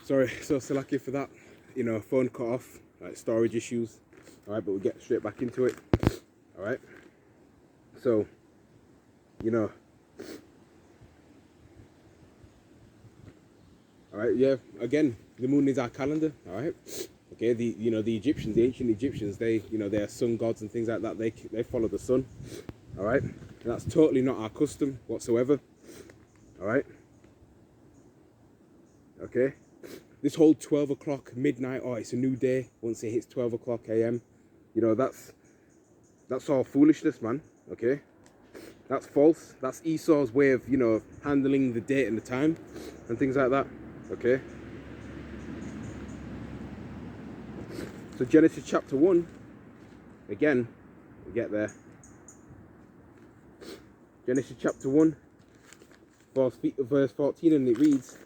Sorry, so lucky for that. Phone cut off, like storage issues. All right, but we'll get straight back into it. All right. So, all right, yeah. Again, the moon is our calendar. All right. Okay. The Egyptians, the ancient Egyptians, they they are sun gods and things like that. They follow the sun. All right. And that's totally not our custom whatsoever. All right. Okay. This whole 12 o'clock midnight, it's a new day once it hits 12 o'clock a.m. That's all foolishness, man. Okay. That's false. That's Esau's way of, handling the date and the time and things like that. Okay. So Genesis chapter 1, again, we get there. Genesis chapter 1, verse 14, and it reads,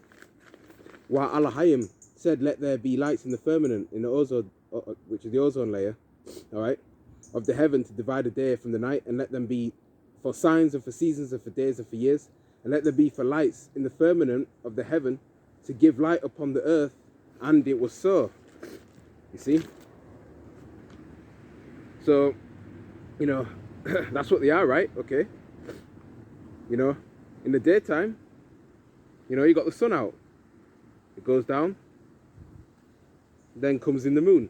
while Elohim said, let there be lights in the firmament, in the ozone, which is the ozone layer, all right, of the heaven to divide the day from the night, and let them be for signs and for seasons and for days and for years, and let there be for lights in the firmament of the heaven to give light upon the earth, and it was so. You see? So, that's what they are, right? Okay. In the daytime, you got the sun out. It goes down, then comes in the moon,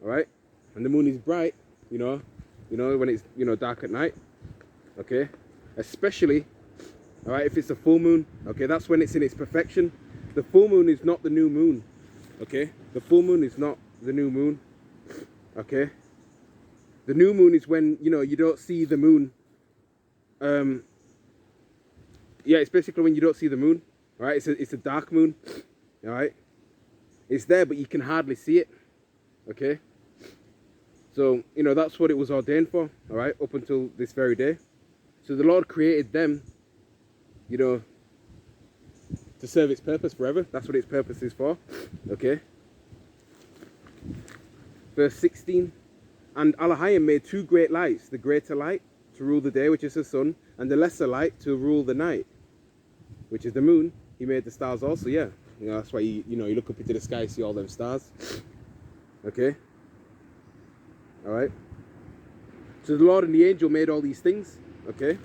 all right? And the moon is bright, when it's, dark at night, okay? Especially, all right, if it's a full moon, okay, that's when it's in its perfection. The full moon is not the new moon, okay? The full moon is not the new moon, okay? The new moon is when, you don't see the moon. Yeah, it's basically when you don't see the moon, all right? It's a dark moon, all right? It's there, but you can hardly see it, okay? So, that's what it was ordained for, all right, up until this very day. So the Lord created them, to serve its purpose forever. That's what its purpose is for, okay? Verse 16, and Elohim made two great lights, the greater light to rule the day, which is the sun, and the lesser light to rule the night, which is the moon. He made the stars also, yeah. That's why you look up into the sky, see all them stars. Okay? Alright? So the Lord and the angel made all these things. Okay?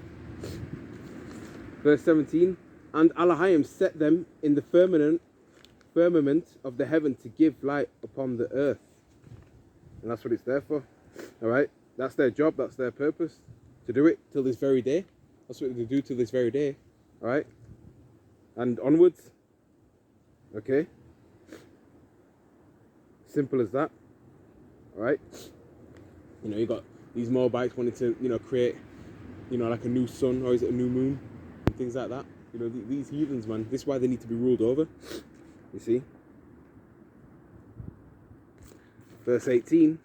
Verse 17. And Elohim set them in the firmament of the heaven to give light upon the earth. And that's what it's there for. Alright? That's their job, that's their purpose. To do it till this very day. That's what they do till this very day. Alright? And onwards. Okay? Simple as that. Alright? You got these Moabites wanting to, create, like a new sun, or is it a new moon? And things like that. These heathens, man, this is why they need to be ruled over. You see? Verse 18.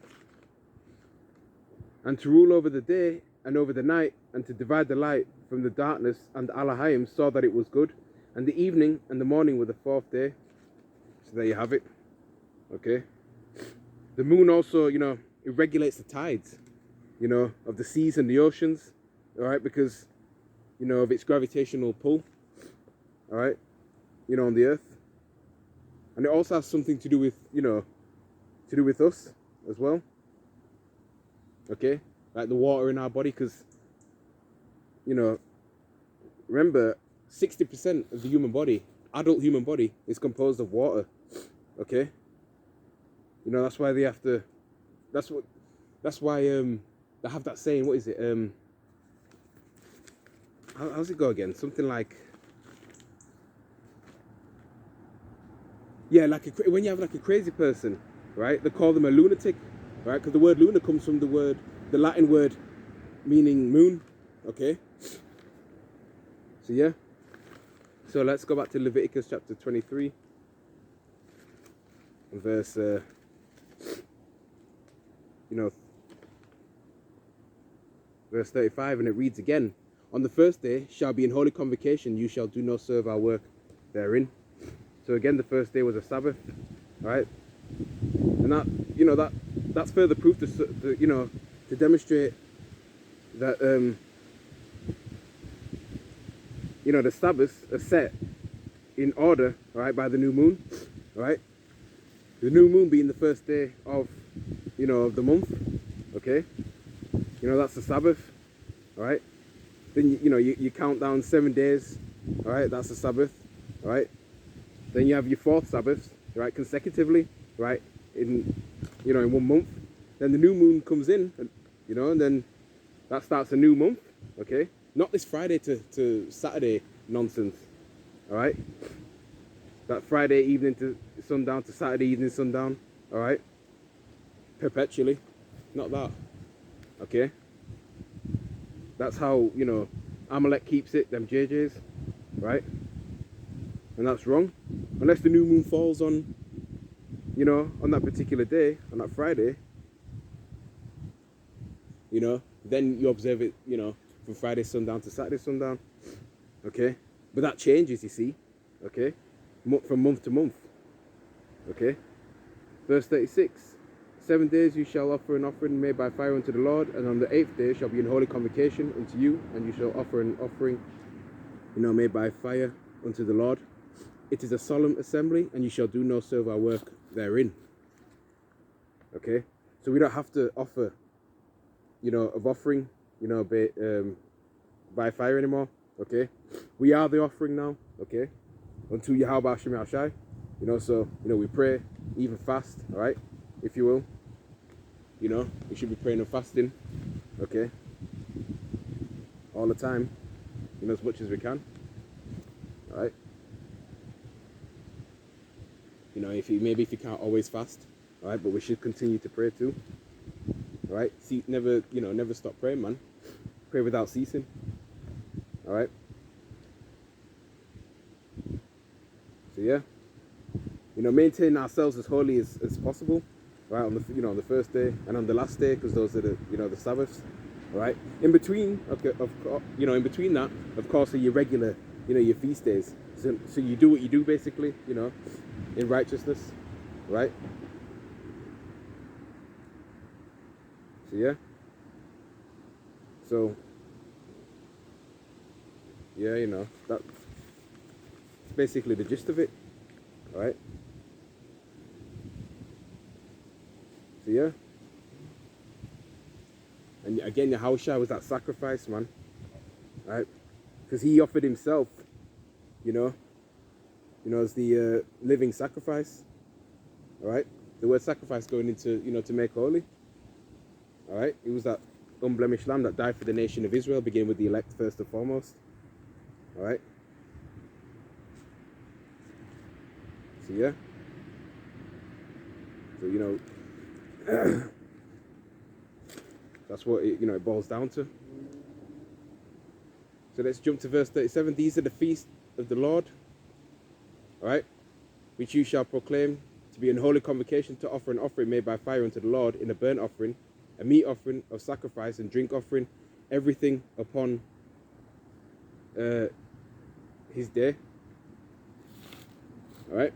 And to rule over the day and over the night, and to divide the light from the darkness, and Elohim saw that it was good. And the evening and the morning were the fourth day. So there you have it. Okay. The moon also, it regulates the tides, of the seas and the oceans. All right. Because, of its gravitational pull. All right. On the earth. And it also has something to do with, us as well. Okay. Like the water in our body. Because, remember, 60% of the human body, adult human body, is composed of water. Okay? That's why they have to, that's why they have that saying, what is it? How's it go again? Something like, yeah, when you have like a crazy person, right? They call them a lunatic, right? Because the word lunar comes from the Latin word meaning moon. Okay? So yeah. So let's go back to Leviticus chapter 23, verse, verse 35, and it reads again, on the first day shall be in holy convocation, you shall do no servile work therein. So again, the first day was a Sabbath, right? And that, that's further proof to demonstrate that, the Sabbaths are set in order, right, by the new moon. All right. The new moon being the first day of, of the month. Okay. That's the Sabbath. All right. Then you count down 7 days. All right. That's the Sabbath. All right. Then you have your fourth Sabbath, right, consecutively, right, in 1 month. Then the new moon comes in, and then that starts a new month. Okay. Not this Friday to Saturday nonsense. All right. That Friday evening to sundown to Saturday evening sundown. All right. Perpetually. Not that. Okay. That's how, Amalek keeps it, them JJs. Right. And that's wrong. Unless the new moon falls on, on that particular day, on that Friday, then you observe it, from Friday sundown to Saturday sundown. Okay. But that changes, you see. Okay. From month to month. Okay. Verse 36. 7 days you shall offer an offering made by fire unto the Lord, and on the 8th day shall be an holy convocation unto you, and you shall offer an offering, made by fire unto the Lord. It is a solemn assembly, and you shall do no servile work therein. Okay, so we don't have to offer, of offering, by fire anymore. Okay, we are the offering now. Okay, unto Yahweh Shem Yahshai. So we pray, even fast. All right, if you will. We should be praying and fasting. Okay, all the time. As much as we can. All right. If you can't always fast, all right, but we should continue to pray too. All right, see, never stop praying, man. Pray without ceasing. All right. So yeah, maintain ourselves as holy as possible, right? On the on the first day and on the last day, because those are the the Sabbaths, all right. In between, okay, in between that, of course, are your regular, your feast days. So you do what you do basically, in righteousness, right? So yeah. So yeah, that's basically the gist of it, right? So yeah. And again, Yahushua was that sacrifice, man, right? Because he offered himself, as the living sacrifice. All right, the word sacrifice going into to make holy. All right, he was that unblemished lamb that died for the nation of Israel, beginning with the elect first and foremost. All right. So yeah. So that's what it boils down to. So let's jump to verse 37. These are the feasts of the Lord, all right, which you shall proclaim to be an holy convocation, to offer an offering made by fire unto the Lord, in a burnt offering, a meat offering of sacrifice, and drink offering, everything upon his day. All right.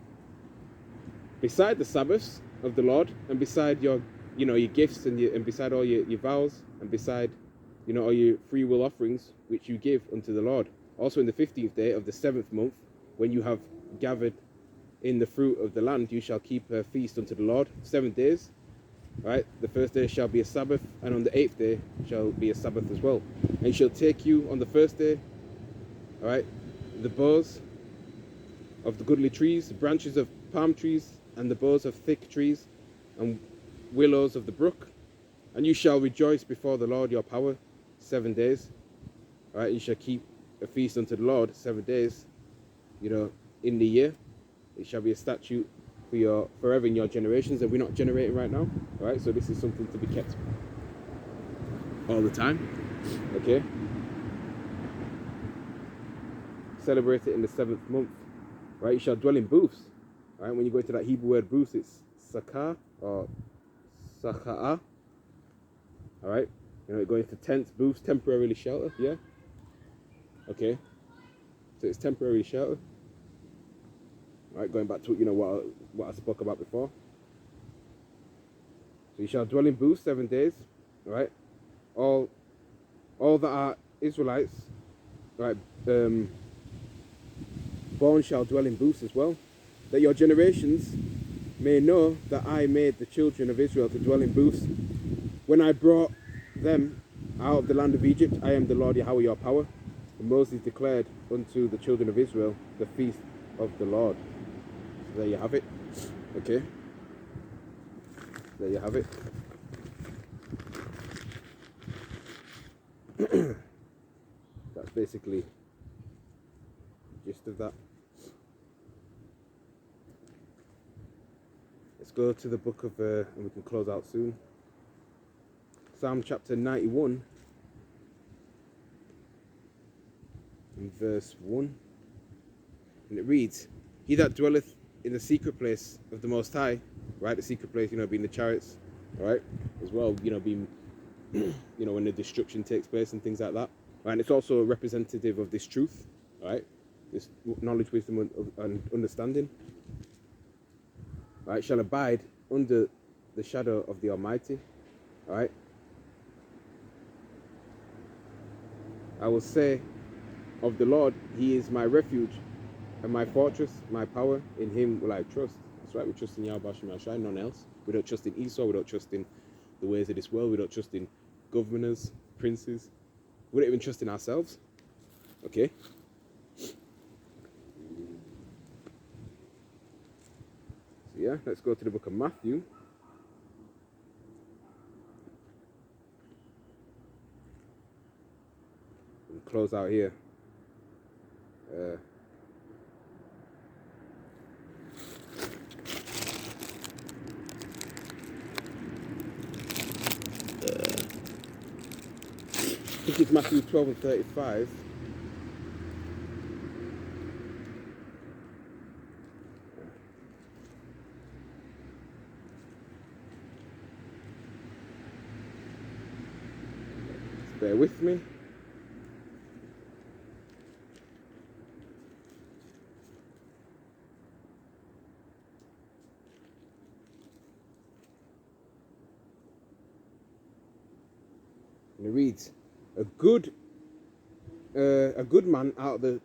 Beside the Sabbaths of the Lord, and beside your gifts, and beside all your vows, and beside all your free will offerings which you give unto the Lord. Also in the 15th day of the 7th month, when you have gathered in the fruit of the land, you shall keep a feast unto the Lord 7 days. Right? The first day shall be a Sabbath, and on the 8th day shall be a Sabbath as well. And you shall take you on the first day, all right, the boughs of the goodly trees, the branches of palm trees, and the boughs of thick trees, and willows of the brook, and you shall rejoice before the Lord your power 7 days. All right, you shall keep a feast unto the Lord 7 days, in the year. It shall be a statute for your forever in your generations, and we're not generating right now. All right, so this is something to be kept all the time. Okay. Celebrate it in the 7th month. Right, you shall dwell in booths. All right, when you go into that Hebrew word booths, it's sakah or saka'a. All right, going into tents, booths, temporarily shelter. Yeah. Okay. So it's temporary shelter. All right, going back to what I spoke about before. So you shall dwell in booths 7 days. All right. All that are Israelites, right, born shall dwell in booths as well. that your generations may know that I made the children of Israel to dwell in booths. When I brought them out of the land of Egypt, I am the Lord Yahweh your power. And Moses declared unto the children of Israel the feast of the Lord. So there you have it. Okay. There you have it. That's basically the gist of that. Let's go to the book of, and we can close out soon. Psalm chapter 91 and verse 1. And it reads, He that dwelleth in the secret place of the Most High, right? The secret place, being the chariots, right? As well, being, when the destruction takes place and things like that. Right? And it's also a representative of this truth, right? This knowledge, wisdom, and understanding. Right? Shall abide under the shadow of the Almighty, right? I will say of the Lord, He is my refuge and my fortress, my power. In Him will I trust. That's right, we trust in Yahweh Shem Yahshai, none else. We don't trust in Esau, we don't trust in the ways of this world, we don't trust in governors, princes. We don't even trust in ourselves. Okay? So yeah, let's go to the book of Matthew. And close out here. I think it's Matthew 12 and 35. Just bear with me. And it reads, a good man out of the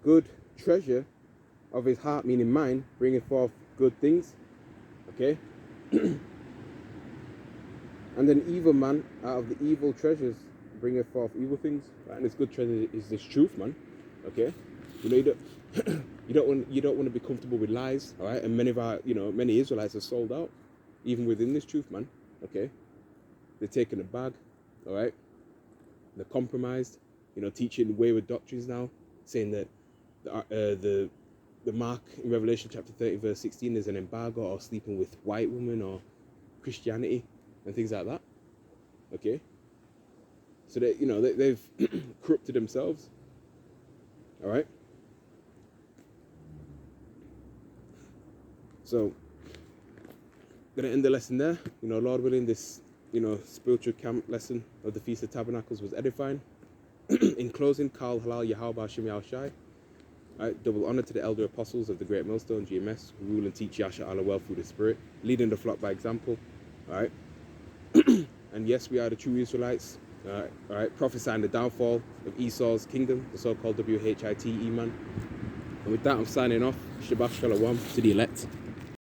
good treasure of his heart, meaning mind, bringeth forth good things. Okay? And an evil man out of the evil treasures bringeth forth evil things. Right? And this good treasure is this truth, man. Okay? You don't want to be comfortable with lies, all right? And many Israelites are sold out, even within this truth, man. Okay? They're taking a bag, all right? They're compromised, teaching wayward doctrines now, saying that the mark in Revelation chapter 30 verse 16 is an embargo, or sleeping with white women, or Christianity and things like that. Okay, so they've corrupted themselves. All right. So gonna end the lesson there. Lord willing, this spiritual camp lesson of the Feast of Tabernacles was edifying. In closing, Kal Halal Yahweh Shem Yahshai. Right, double honor to the elder apostles of the Great Millstone, GMS, who rule and teach Yasha Allah well through the Spirit, leading the flock by example. All right. And yes, we are the true Israelites. All right, prophesying the downfall of Esau's kingdom, the so-called WHITE man. And with that, I'm signing off. Shabbat Shalom to the elect.